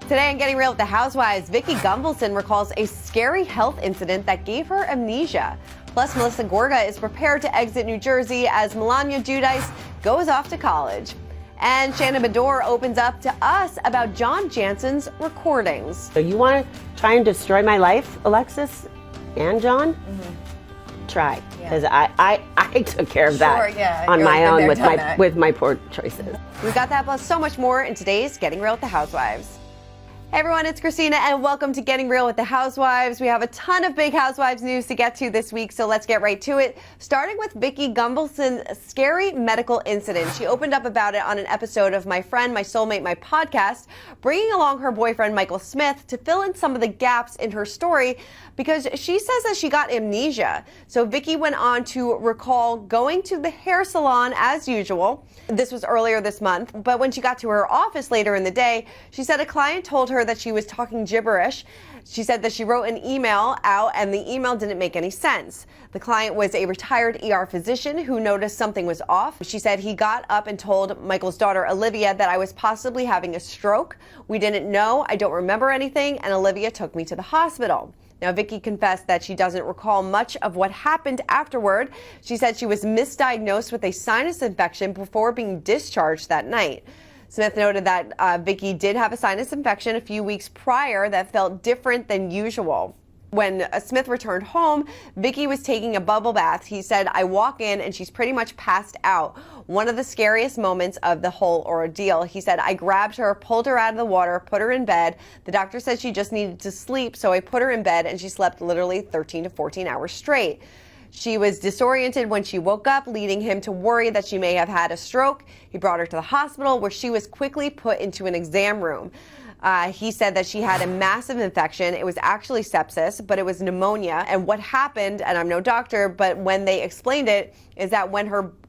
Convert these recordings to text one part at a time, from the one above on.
Today on Getting Real with the Housewives, Vicki Gunvalson recalls a scary health incident that gave her amnesia. Plus, Melissa Gorga is prepared to exit New Jersey as Milania Giudice goes off to college. And Shannon Beador opens up to us about John Jansen's recordings. So you want to try and destroy my life, Alexis and John? Mm-hmm. Try, because I took care of that on my own with my poor choices. We've got that plus so much more in today's Getting Real with the Housewives. Hey everyone, it's Christina and welcome to Getting Real with the Housewives. We have a ton of big Housewives news to get to this week, so let's get right to it. Starting with Vicki Gunvalson's scary medical incident. She opened up about it on an episode of My Friend, My Soulmate, My Podcast, bringing along her boyfriend Michael Smith to fill in some of the gaps in her story because she says that she got amnesia. So Vicki went on to recall going to the hair salon as usual. This was earlier this month, but when she got to her office later in the day, she said a client told her that she was talking gibberish. She said that she wrote an email out and the email didn't make any sense. The client was a retired ER physician who noticed something was off. She said he got up and told Michael's daughter Olivia that I was possibly having a stroke. We didn't know, I don't remember anything, and Olivia took me to the hospital. Now, Vicki confessed that she doesn't recall much of what happened afterward. She said she was misdiagnosed with a sinus infection before being discharged that night. Smith noted that Vicki did have a sinus infection a few weeks prior that felt different than usual. When Smith returned home, Vicki was taking a bubble bath. He said, I walk in and she's pretty much passed out. One of the scariest moments of the whole ordeal. He said, I grabbed her, pulled her out of the water, put her in bed. The doctor said she just needed to sleep, so I put her in bed and she slept literally 13 to 14 hours straight. She was disoriented when she woke up, leading him to worry that she may have had a stroke. He brought her to the hospital where she was quickly put into an exam room. He said that she had a massive infection. It was actually sepsis, but it was pneumonia. And what happened, and I'm no doctor, but when they explained it, is that when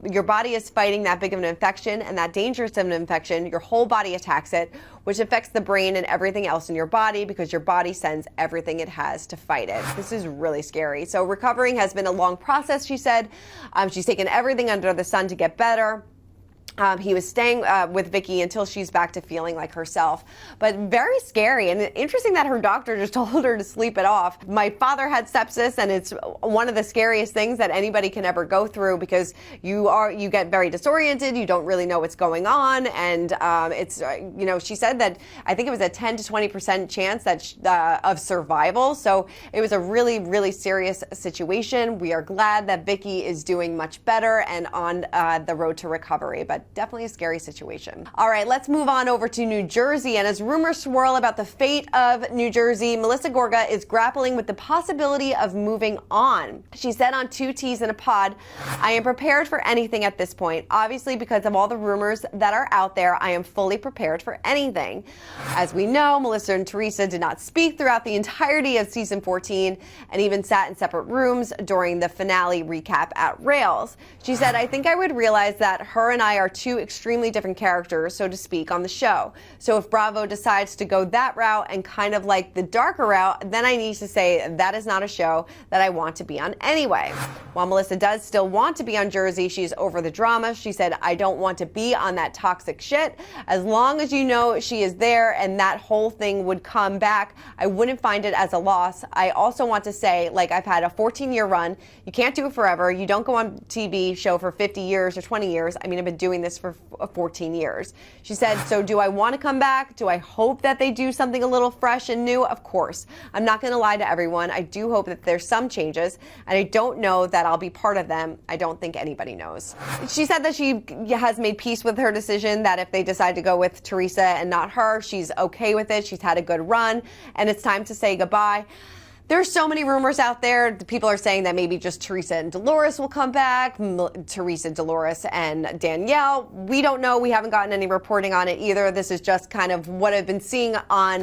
your body is fighting that big of an infection and that dangerous of an infection, your whole body attacks it, which affects the brain and everything else in your body because your body sends everything it has to fight it. This is really scary. So recovering has been a long process, she said. She's taken everything under the sun to get better. He was staying with Vicki until she's back to feeling like herself. But very scary and interesting that her doctor just told her to sleep it off. My father had sepsis, and it's one of the scariest things that anybody can ever go through because you get very disoriented, you don't really know what's going on, and she said that I think it was a 10 to 20% chance that of survival. So it was a really, really serious situation. We are glad that Vicki is doing much better and on the road to recovery. But definitely a scary situation. All right, let's move on over to New Jersey. And as rumors swirl about the fate of New Jersey, Melissa Gorga is grappling with the possibility of moving on. She said on 2 T's in a Pod, I am prepared for anything at this point. Obviously, because of all the rumors that are out there, I am fully prepared for anything. As we know, Melissa and Teresa did not speak throughout the entirety of season 14 and even sat in separate rooms during the finale recap at Rails. She said, I think I would realize that her and I are two extremely different characters, so to speak, on the show. So if Bravo decides to go that route and kind of like the darker route, then I need to say that is not a show that I want to be on anyway. While Melissa does still want to be on Jersey, she's over the drama. She said, I don't want to be on that toxic shit. As long as you know she is there and that whole thing would come back, I wouldn't find it as a loss. I also want to say, like, I've had a 14-year run. You can't do it forever. You don't go on TV show for 50 years or 20 years. I mean, I've been doing this for 14 years. She said, so do I want to come back? Do I hope that they do something a little fresh and new? Of course. I'm not going to lie to everyone. I do hope that there's some changes, and I don't know that I'll be part of them. I don't think anybody knows. She said that she has made peace with her decision, that if they decide to go with Teresa and not her, she's okay with it. She's had a good run, and it's time to say goodbye. There's so many rumors out there. People are saying that maybe just Teresa and Dolores will come back. Teresa, Dolores, and Danielle. We don't know. We haven't gotten any reporting on it either. This is just kind of what I've been seeing on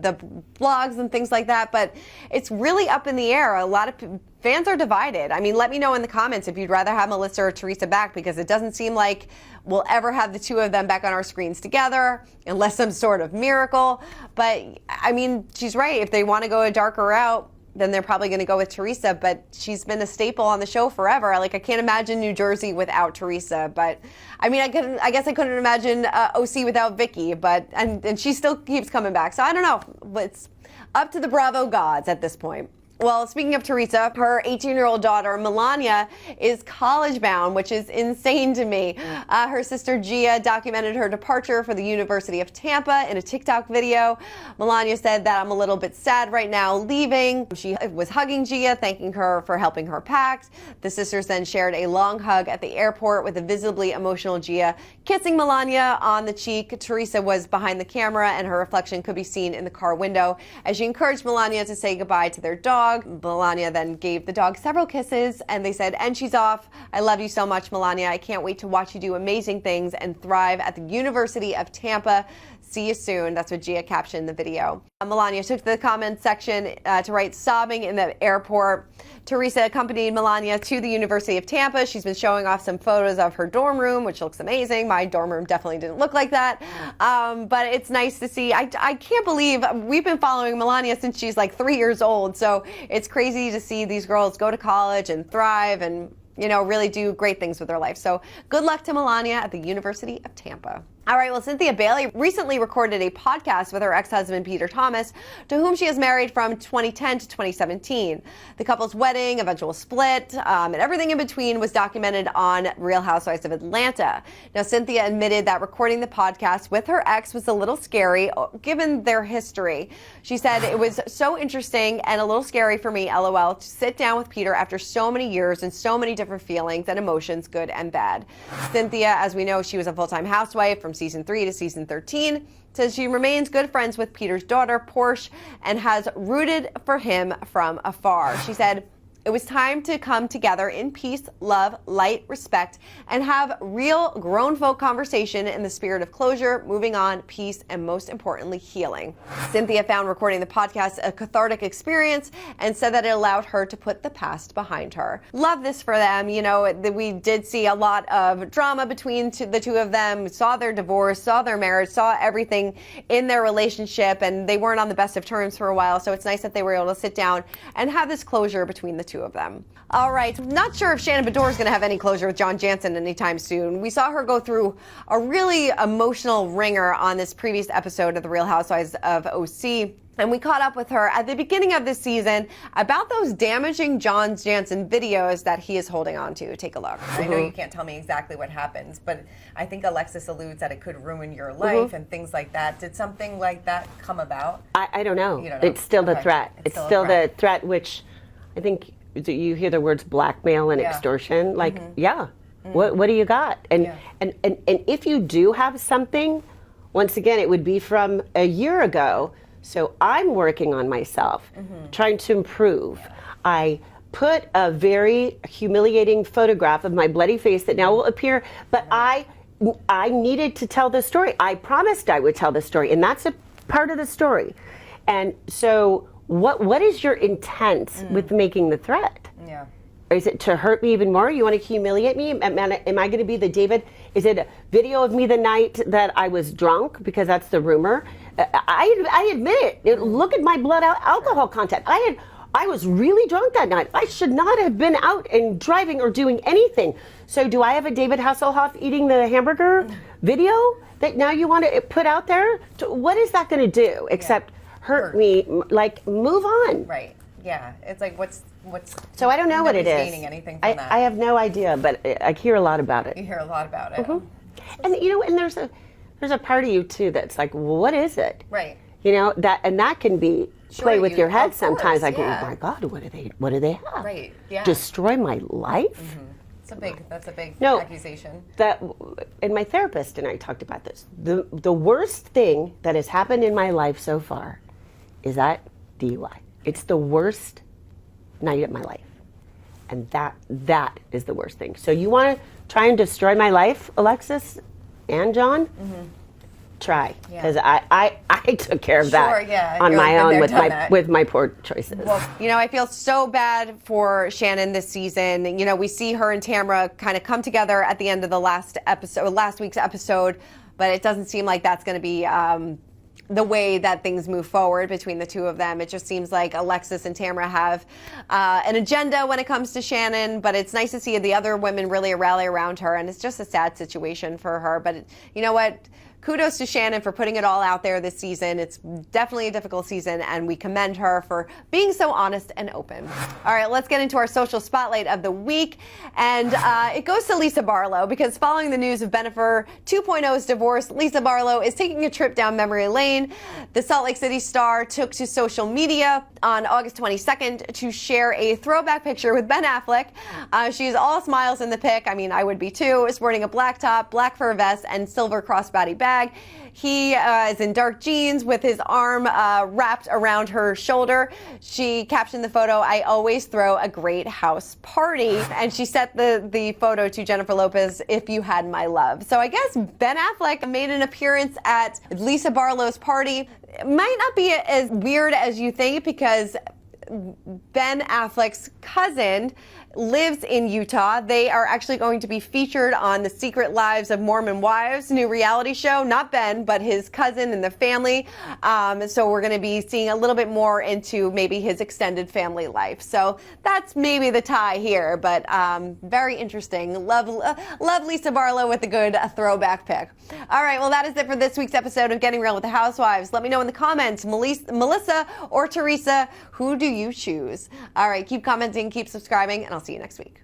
the blogs and things like that. But it's really up in the air. A lot of fans are divided. I mean, let me know in the comments if you'd rather have Melissa or Teresa back, because it doesn't seem like we'll ever have the two of them back on our screens together unless some sort of miracle. But I mean, she's right. If they want to go a darker route, then they're probably going to go with Teresa, but she's been a staple on the show forever. Like, I can't imagine New Jersey without Teresa, but I mean, I guess I couldn't imagine OC without Vicki, but and she still keeps coming back. So I don't know. It's up to the Bravo gods at this point. Well, speaking of Teresa, her 18-year-old daughter, Milania, is college-bound, which is insane to me. Her sister, Gia, documented her departure for the University of Tampa in a TikTok video. Milania said that I'm a little bit sad right now leaving. She was hugging Gia, thanking her for helping her pack. The sisters then shared a long hug at the airport with a visibly emotional Gia kissing Milania on the cheek. Teresa was behind the camera, and her reflection could be seen in the car window as she encouraged Milania to say goodbye to their dog. Milania then gave the dog several kisses, and they said, "And she's off. I love you so much, Milania. I can't wait to watch you do amazing things and thrive at the University of Tampa. See you soon." That's what Gia captioned the video. Milania took to the comments section to write sobbing in the airport. Teresa accompanied Milania to the University of Tampa. She's been showing off some photos of her dorm room, which looks amazing. My dorm room definitely didn't look like that. But it's nice to see. I can't believe we've been following Milania since she's like 3 years old. So it's crazy to see these girls go to college and thrive and, you know, really do great things with their life. So good luck to Milania at the University of Tampa. All right, well, Cynthia Bailey recently recorded a podcast with her ex-husband, Peter Thomas, to whom she is married from 2010 to 2017. The couple's wedding, eventual split, and everything in between was documented on Real Housewives of Atlanta. Now, Cynthia admitted that recording the podcast with her ex was a little scary, given their history. She said, "It was so interesting and a little scary for me, LOL, to sit down with Peter after so many years and so many different feelings and emotions, good and bad." Cynthia, as we know, she was a full-time housewife from season 3 to season 13, says she remains good friends with Peter's daughter, Porsche, and has rooted for him from afar. She said, "It was time to come together in peace, love, light, respect, and have real grown folk conversation in the spirit of closure, moving on, peace, and most importantly, healing." Cynthia found recording the podcast a cathartic experience and said that it allowed her to put the past behind her. Love this for them. You know, we did see a lot of drama between the two of them. We saw their divorce, saw their marriage, saw everything in their relationship, and they weren't on the best of terms for a while. So it's nice that they were able to sit down and have this closure between the two of them. All right, not sure if Shannon Beador is going to have any closure with John Jansen anytime soon. We saw her go through a really emotional ringer on this previous episode of The Real Housewives of OC. And we caught up with her at the beginning of this season about those damaging John Jansen videos that he is holding on to. Take a look. I know you can't tell me exactly what happens, but I think Alexis alludes that it could ruin your life and things like that. Did something like that come about? I don't know. You don't know. It's still the threat. It's still the threat, which I think you hear the words blackmail and extortion. Like, what do you got? And if you do have something, once again, it would be from a year ago. So I'm working on myself, trying to improve. I put a very humiliating photograph of my bloody face that now will appear, but I needed to tell the story. I promised I would tell the story, and that's a part of the story. And so what is your intent with making the threat? Yeah. Is it to hurt me even more? You want to humiliate me? Am I going to be the David? Is it a video of me the night that I was drunk? Because that's the rumor. I admit it. Look at my blood alcohol content. I was really drunk that night. I should not have been out and driving or doing anything. So do I have a David Hasselhoff eating the hamburger video that now you want to put out there? What is that going to do except hurt me? Like, move on. Right. Yeah. It's like what's. So I don't know what it is. Gaining anything from that. I have no idea, but I hear a lot about it. You hear a lot about it. And you know, and there's a part of you too that's like, well, what is it? Right. You know, that can be play with your head sometimes. Like, yeah. oh my God, what do they have? Right. Yeah. Destroy my life? That's a big No, accusation. And my therapist and I talked about this. The worst thing that has happened in my life so far is that DUI. It's the worst night of my life. And that is the worst thing. So you want to try and destroy my life, Alexis and John? Try, because I took care of that on my own with my poor choices. Well, you know, I feel so bad for Shannon this season. You know, we see her and Tamra kind of come together at the end of the last week's episode, but it doesn't seem like that's going to be the way that things move forward between the two of them. It just seems like Alexis and Tamra have an agenda when it comes to Shannon, but it's nice to see the other women really rally around her, and it's just a sad situation for her. But you know what? Kudos to Shannon for putting it all out there this season. It's definitely a difficult season, and we commend her for being so honest and open. All right, let's get into our social spotlight of the week. And it goes to Lisa Barlow, because following the news of Bennifer 2.0's divorce, Lisa Barlow is taking a trip down memory lane. The Salt Lake City star took to social media on August 22nd to share a throwback picture with Ben Affleck. She's all smiles in the pic. I mean, I would be too. Sporting a black top, black fur vest, and silver crossbody bag. He is in dark jeans with his arm wrapped around her shoulder. She captioned the photo, "I always throw a great house party." And she set the photo to Jennifer Lopez, "If you had my love." So I guess Ben Affleck made an appearance at Lisa Barlow's party. It might not be as weird as you think, because Ben Affleck's cousin lives in Utah. They are actually going to be featured on the Secret Lives of Mormon Wives new reality show. Not Ben, but his cousin and the family. So we're going to be seeing a little bit more into maybe his extended family life. So that's maybe the tie here, but very interesting. Love Lisa Barlow with a good throwback pic. All right, well, that is it for this week's episode of Getting Real with the Housewives. Let me know in the comments, Melissa or Teresa, who do you choose? All right, keep commenting, keep subscribing, and I'll see you next week.